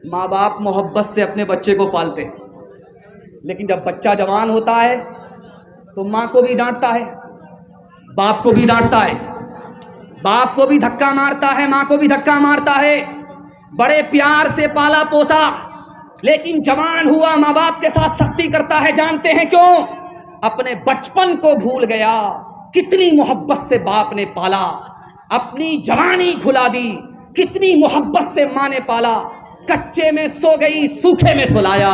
माँ बाप मोहब्बत से अपने बच्चे को पालते हैं, लेकिन जब बच्चा जवान होता है तो माँ को भी डांटता है, बाप को भी डांटता है, बाप को भी धक्का मारता है, माँ को भी धक्का मारता है। बड़े प्यार से पाला पोसा, लेकिन जवान हुआ माँ बाप के साथ सख्ती करता है। जानते हैं क्यों? अपने बचपन को भूल गया। कितनी मोहब्बत से बाप ने पाला, अपनी जवानी खुला दी। कितनी मोहब्बत से माँ ने पाला, कच्चे में सो गई, सूखे में सुलाया।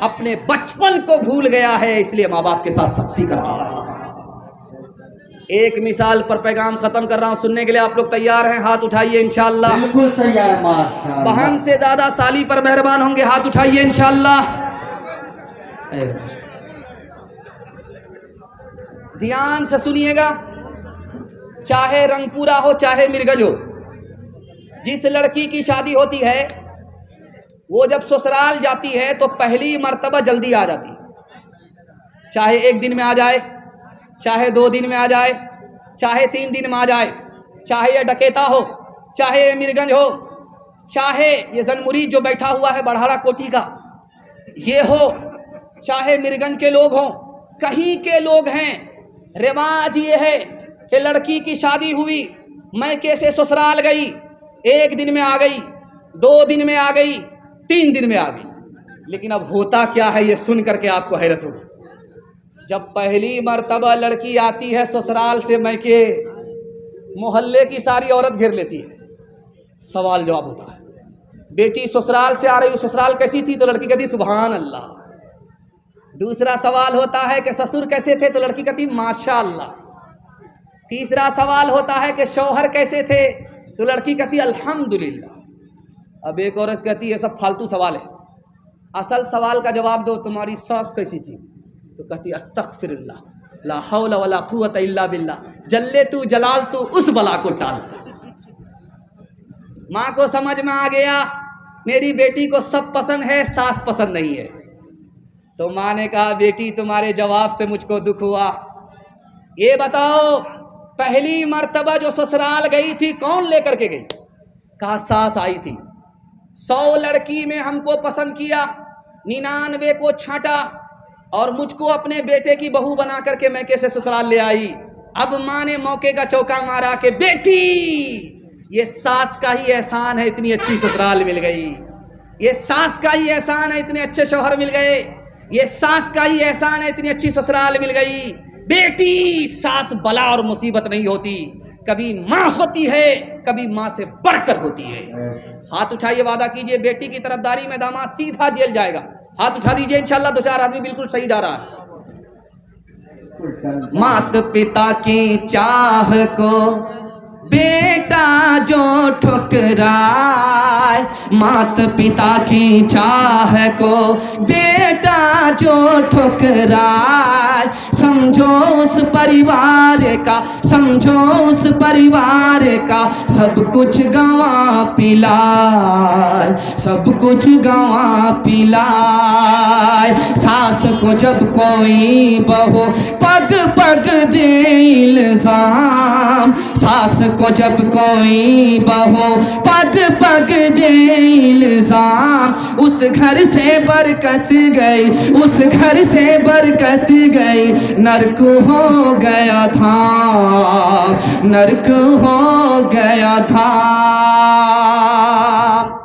अपने बचपन को भूल गया है, इसलिए माँ बाप के साथ सख्ती कर रहा है। एक मिसाल पर पैगाम खत्म कर रहा हूं, सुनने के लिए आप लोग तैयार हैं? हाथ उठाइए इंशाअल्लाह। बिल्कुल तैयार माशाअल्लाह। बहन से ज्यादा साली पर मेहरबान होंगे, हाथ उठाइए इंशाअल्लाह। ध्यान से सुनिएगा, चाहे रंगपुरा हो चाहे मिर्गज हो, जिस लड़की की शादी होती है वो जब ससुराल जाती है तो पहली मर्तबा जल्दी आ जाती है। चाहे एक दिन में आ जाए, चाहे 2 दिन में आ जाए, चाहे 3 दिन में आ जाए, चाहे ये डकेता हो, चाहे ये मीरगंज हो, चाहे ये जनमुरी जो बैठा हुआ है बढ़ाड़ा कोठी का ये हो, चाहे मीरगंज के लोग हों, कहीं के लोग हैं। रिवाज ये है कि लड़की की शादी हुई, मैं कैसे ससुराल गई, 1 दिन में आ गई, 2 दिन में आ गई, 3 दिन में आ गई। लेकिन अब होता क्या है ये सुन करके आपको हैरत होगी। जब पहली मर्तबा लड़की आती है ससुराल से मैके, मोहल्ले की सारी औरत घेर लेती है। सवाल जवाब होता है, बेटी ससुराल से आ रही हो, ससुराल कैसी थी? तो लड़की कहती सुभान अल्लाह। दूसरा सवाल होता है कि ससुर कैसे थे? तो लड़की कहती माशाअल्लाह। तीसरा सवाल होता है कि शौहर कैसे थे? तो लड़की कहती अल्हम्दुलिल्लाह। अब एक औरत कहती है सब फालतू सवाल है, असल सवाल का जवाब दो, तुम्हारी सास कैसी थी? तो कहती अस्तगफिरुल्लाह, ला हौला वला कुव्वता इल्ला बिल्लाह, जल्ले तू जलाल तू उस बला को टाल। माँ को समझ में आ गया मेरी बेटी को सब पसंद है, सास पसंद नहीं है। तो माँ ने कहा बेटी तुम्हारे जवाब से मुझको दुख हुआ, ये बताओ पहली मर्तबा जो ससुराल गई थी कौन लेकर के गई? कहा सास आई थी। 100 लड़की में हमको पसंद किया, 99 को छांटा और मुझको अपने बेटे की बहू बना करके मैं कैसे ससुराल ले आई। अब माँ ने मौके का चौका मारा कि बेटी ये सास का ही एहसान है, इतनी अच्छी ससुराल मिल गई। ये सास का ही एहसान है, इतने अच्छे शौहर मिल गए। ये सास का ही एहसान है, इतनी अच्छी ससुराल मिल गई। बेटी सास बला और मुसीबत नहीं होती, कभी माँ होती है, कभी माँ से बढ़कर होती है। हाथ उठाइए, वादा कीजिए बेटी की तरफदारी में दामाद सीधा जेल जाएगा। हाथ उठा दीजिए इंशाल्लाह। 2-4 आदमी बिल्कुल सही जा रहा है। माता पिता की चाह को बेटा जो ठुकराए, माता पिता की चाह को बेटा जो ठुकराए, समझो उस परिवार का, समझो उस परिवार का सब कुछ गंवा पिलाए, सब कुछ गंवा पिलाए। सास को जब कोई बहू पग पग दे इल्जाम, सास को जब कोई बहू पग पग दे इल्जाम, उस घर से बरकत गई, उस घर से बरकत गई, नरक हो गया था, नरक हो गया था।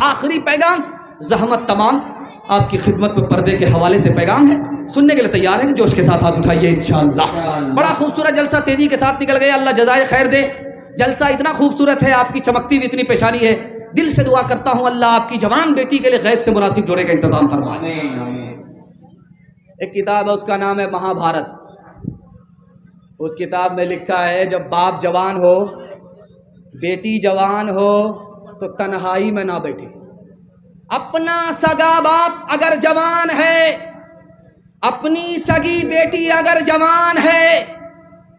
आखिरी पैगाम ज़हमत तमाम आपकी खिदमत में पर्दे के हवाले से पैगाम है, सुनने के लिए तैयार हैं? जोश के साथ हाथ उठाइए इंशाअल्लाह। बड़ा खूबसूरत जलसा तेजी के साथ निकल गया, अल्लाह जज़ाए खैर दे। जलसा इतना खूबसूरत है, आपकी चमकती हुई इतनी पेशानी है। दिल से दुआ करता हूँ अल्लाह आपकी जवान बेटी के लिए गैब से मुनासिब जोड़े का इंतजाम फरमाए। एक किताब है, उसका नाम है महाभारत। उस किताब में लिखा है जब बाप जवान हो, बेटी जवान हो, तो तन्हाई में ना बैठे। अपना सगा बाप अगर जवान है, अपनी सगी बेटी अगर जवान है,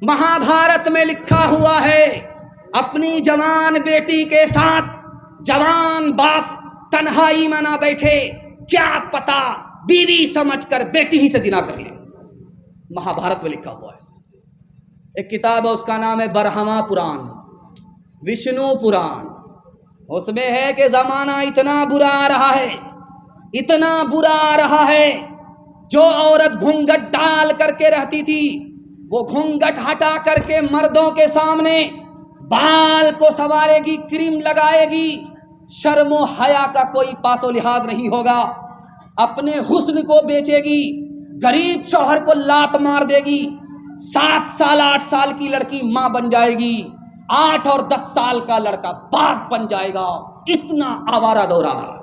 महाभारत में लिखा हुआ है अपनी जवान बेटी के साथ जवान बाप तन्हाई में ना बैठे। क्या पता बीवी समझकर बेटी ही से जिना कर ले। महाभारत में लिखा हुआ है। एक किताब है, उसका नाम है बरहमा पुराण, विष्णु पुराण। उसमें है कि जमाना इतना बुरा आ रहा है, इतना बुरा आ रहा है। जो औरत घूंघट डाल करके रहती थी वो घूंघट हटा करके मर्दों के सामने बाल को संवारेगी, क्रीम लगाएगी, शर्मो हया का कोई पासो लिहाज नहीं होगा, अपने हुस्न को बेचेगी, गरीब शौहर को लात मार देगी, 7 साल 8 साल की लड़की मां बन जाएगी, 8 और 10 साल का लड़का बाप बन जाएगा। इतना आवारा दौर आ रहा है।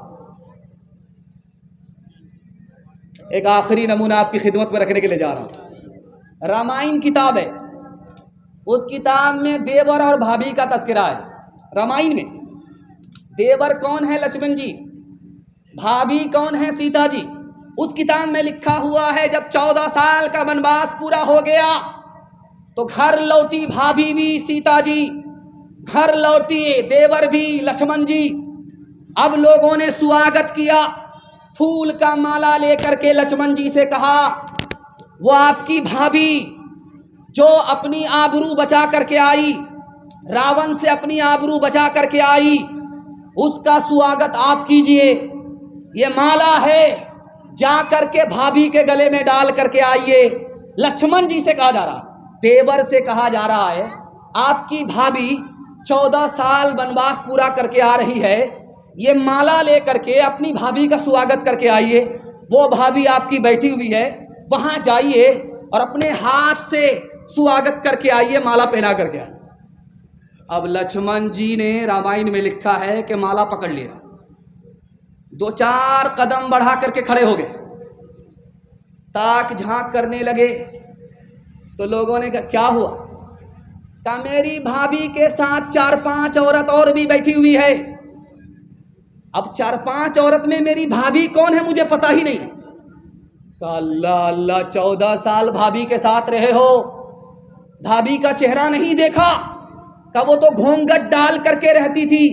एक आखिरी नमूना आपकी खिदमत में रखने के लिए जा रहा हूं। रामायण किताब है, उस किताब में देवर और भाभी का तस्करा है। रामायण में देवर कौन है? लक्ष्मण जी। भाभी कौन है? सीता जी। उस किताब में लिखा हुआ है जब 14 साल का वनवास पूरा हो गया तो घर लौटी भाभी भी, सीता जी, घर लौटी देवर भी, लक्ष्मण जी। अब लोगों ने स्वागत किया, फूल का माला लेकर के लक्ष्मण जी से कहा वो आपकी भाभी जो अपनी आबरू बचा करके आई, रावण से अपनी आबरू बचा करके आई, उसका स्वागत आप कीजिए। ये माला है, जा करके भाभी के गले में डाल करके आइए। लक्ष्मण जी से कहा जा रहा, देवर से कहा जा रहा है आपकी भाभी 14 साल वनवास पूरा करके आ रही है, ये माला लेकर के अपनी भाभी का स्वागत करके आइए। वो भाभी आपकी बैठी हुई है, वहां जाइए और अपने हाथ से स्वागत करके आइए, माला पहना करके आइए। अब लक्ष्मण जी ने रामायण में लिखा है कि माला पकड़ लिया, 2-4 कदम बढ़ा करके खड़े हो गए, ताक झांक करने लगे। तो लोगों ने कहा क्या हुआ? कहा मेरी भाभी के साथ 4-5 औरत और भी बैठी हुई है। अब 4-5 औरत में मेरी भाभी कौन है मुझे पता ही नहीं। कहा अल्लाह अल्लाह, 14 साल भाभी के साथ रहे हो, भाभी का चेहरा नहीं देखा? कहा वो तो घूंघट डाल करके रहती थी,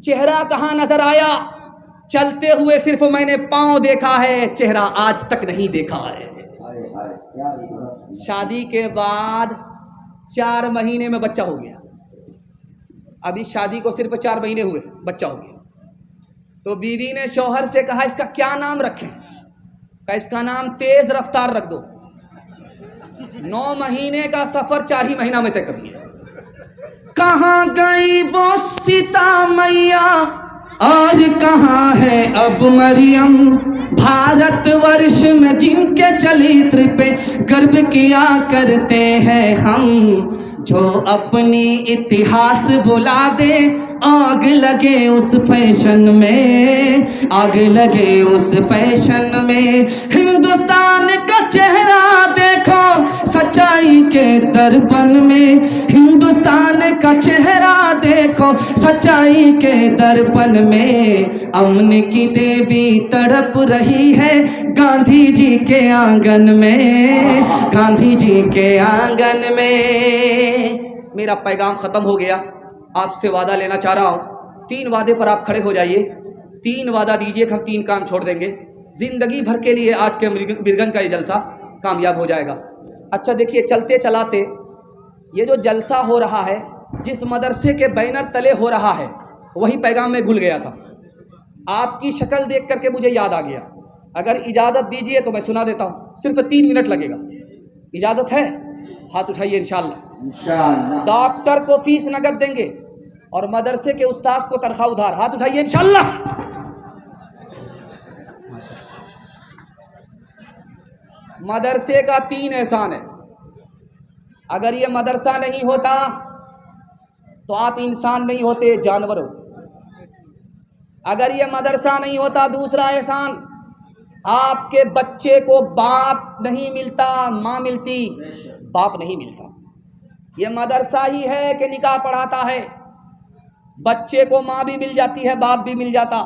चेहरा कहाँ नजर आया? चलते हुए सिर्फ मैंने पांव देखा है, चेहरा आज तक नहीं देखा है। शादी के बाद 4 महीने में बच्चा हो गया। अभी शादी को सिर्फ 4 महीने हुए, बच्चा हो गया। तो बीवी ने शौहर से कहा इसका क्या नाम रखें? कहा इसका नाम तेज रफ्तार रख दो। 9 महीने का सफर 4 ही महीना में तय कर दिया। कहाँ गई वो सीता मैया और कहाँ है अब मरियम, भारतवर्ष में जिनके चरित्र पे गर्व किया करते हैं हम, जो अपनी इतिहास बुला दे, आग लगे उस फैशन में, आग लगे उस फैशन में। हिंदुस्तान का चेहरा देखो सच्चाई के दर्पण में, हिंदुस्तान का चेहरा देखो सच्चाई के दर्पण में। अमन की देवी तड़प रही है गांधी जी के आंगन में, गांधी जी के आंगन में। मेरा पैगाम खत्म हो गया। आपसे वादा लेना चाह रहा हूँ, 3 वादे पर आप खड़े हो जाइए। 3 वादा दीजिए कि हम 3 काम छोड़ देंगे, जिंदगी भर के लिए आज के मिर्गन का ये जलसा कामयाब हो जाएगा। अच्छा देखिए, चलते चलाते ये जो जलसा हो रहा है, जिस मदरसे के बैनर तले हो रहा है, वही पैगाम मैं भूल गया था। आपकी शक्ल देख करके मुझे याद आ गया। अगर इजाज़त दीजिए तो मैं सुना देता हूँ, सिर्फ 3 मिनट लगेगा। इजाज़त है? हाथ उठाइए। इंशाअल्लाह। डॉक्टर को फीस नगद देंगे और मदरसे के उस्ताद को तनख्वाह उधार। हाथ उठाइए। इंशाअल्लाह। मदरसे का 3 एहसान है। अगर ये मदरसा नहीं होता तो आप इंसान नहीं होते, जानवर होते। अगर ये मदरसा नहीं होता, दूसरा एहसान, आपके बच्चे को बाप नहीं मिलता, माँ मिलती, बाप नहीं मिलता। ये मदरसा ही है कि निकाह पढ़ाता है, बच्चे को माँ भी मिल जाती है, बाप भी मिल जाता।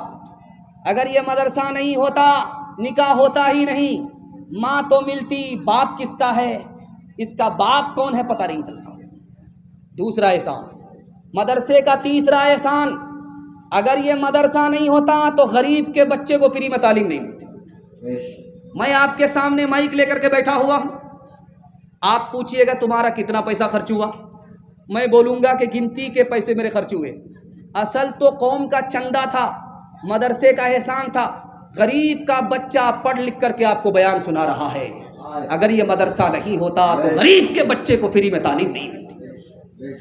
अगर ये मदरसा नहीं होता, निकाह होता ही नहीं, माँ तो मिलती, बाप किसका है, इसका बाप कौन है पता नहीं चलता। दूसरा एहसान, मदरसे का तीसरा एहसान, अगर ये मदरसा नहीं होता तो गरीब के बच्चे को फ्री में तालीम नहीं मिलती। मैं आपके सामने माइक लेकर के बैठा हुआ हूँ, आप पूछिएगा तुम्हारा कितना पैसा खर्च हुआ, मैं बोलूँगा कि गिनती के पैसे मेरे खर्च हुए। असल तो कौम का चंदा था, मदरसे का एहसान था, गरीब का बच्चा पढ़ लिख करके आपको बयान सुना रहा है। अगर ये मदरसा नहीं होता तो गरीब के बच्चे को फ्री में तालीम नहीं मिलती।